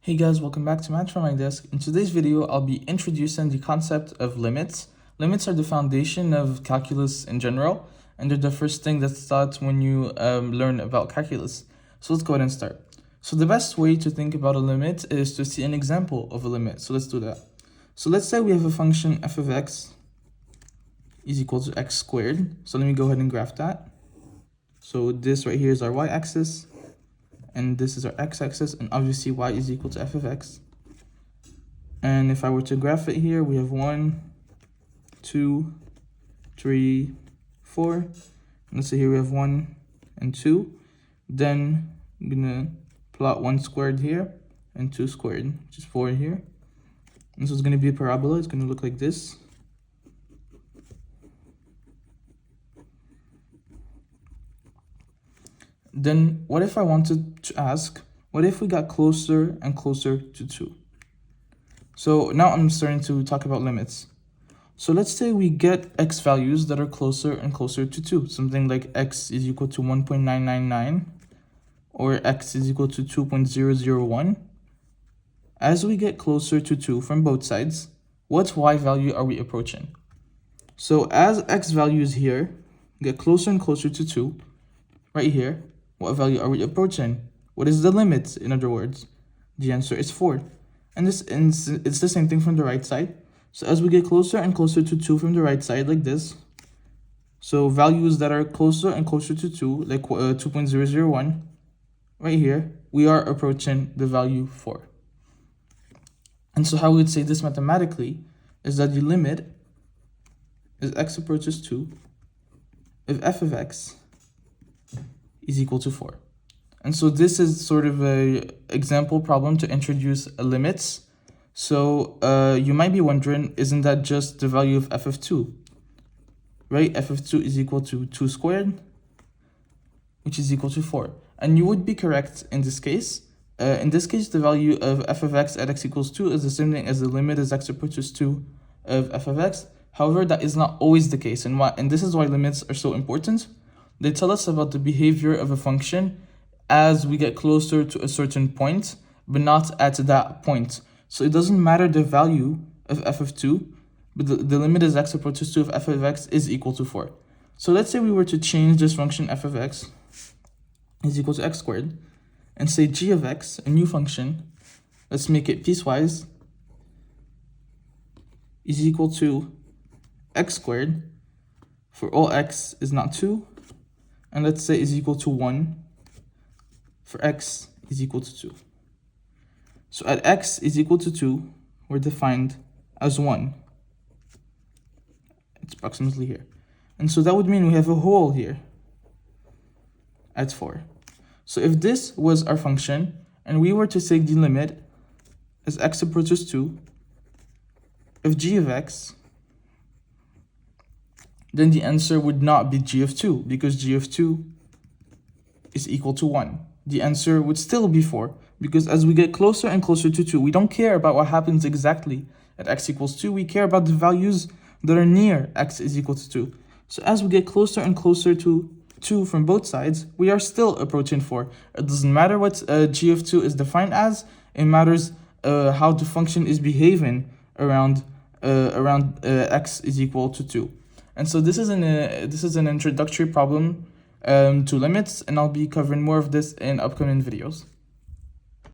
Hey guys, welcome back to Math from my desk. In today's video, I'll be introducing the concept of limits. Limits are the foundation of calculus in general, and they're the first thing that's taught when you learn about calculus. So let's go ahead and start. So the best way to think about a limit is to see an example of a limit. So let's do that. So let's say we have a function f of x is equal to x squared. So let me go ahead and graph that. So this right here is our y-axis. And this is our x-axis, and obviously y is equal to f of x. And if I were to graph it here, we have 1, 2, 3, 4. And let's say here we have 1 and 2. Then I'm gonna plot 1 squared here and 2 squared, which is 4 here. And so it's gonna be a parabola. It's gonna look like this. Then what if I wanted to ask, what if we got closer and closer to 2? So now I'm starting to talk about limits. So let's say we get x values that are closer and closer to 2. Something like x is equal to 1.999 or x is equal to 2.001. As we get closer to 2 from both sides, what y value are we approaching? So as x values here get closer and closer to 2, right here, what value are we approaching? What is the limit, in other words? The answer is 4. And it's the same thing from the right side. So as we get closer and closer to 2 from the right side, like this, so values that are closer and closer to 2, like 2.001, right here, we are approaching the value 4. And so how we would say this mathematically is that the limit as x approaches 2 if f of x is equal to 4. And so this is sort of a example problem to introduce limits. So you might be wondering, isn't that just the value of f of 2? Right? F of 2 is equal to 2 squared, which is equal to 4. And you would be correct in this case. In this case, the value of f of x at x equals 2 is the same thing as the limit as x approaches 2 of f of x. However, that is not always the case. And this is why limits are so important. They tell us about the behavior of a function as we get closer to a certain point, but not at that point. So it doesn't matter the value of f of 2, but the limit as x approaches 2 of f of x is equal to 4. So let's say we were to change this function f of x is equal to x squared, and say g of x, a new function, let's make it piecewise, is equal to x squared for all x is not 2, and let's say is equal to 1 for x is equal to 2. So at x is equal to 2, we're defined as 1. It's approximately here. And so that would mean we have a whole here at 4. So if this was our function, and we were to take the limit as x approaches 2 of g of x, then the answer would not be g of 2, because g of 2 is equal to 1. The answer would still be 4, because as we get closer and closer to 2, we don't care about what happens exactly at x equals 2. We care about the values that are near x is equal to 2. So as we get closer and closer to 2 from both sides, we are still approaching 4. It doesn't matter what g of 2 is defined as. It matters how the function is behaving around x is equal to 2. And so this is an introductory problem to limits, and I'll be covering more of this in upcoming videos.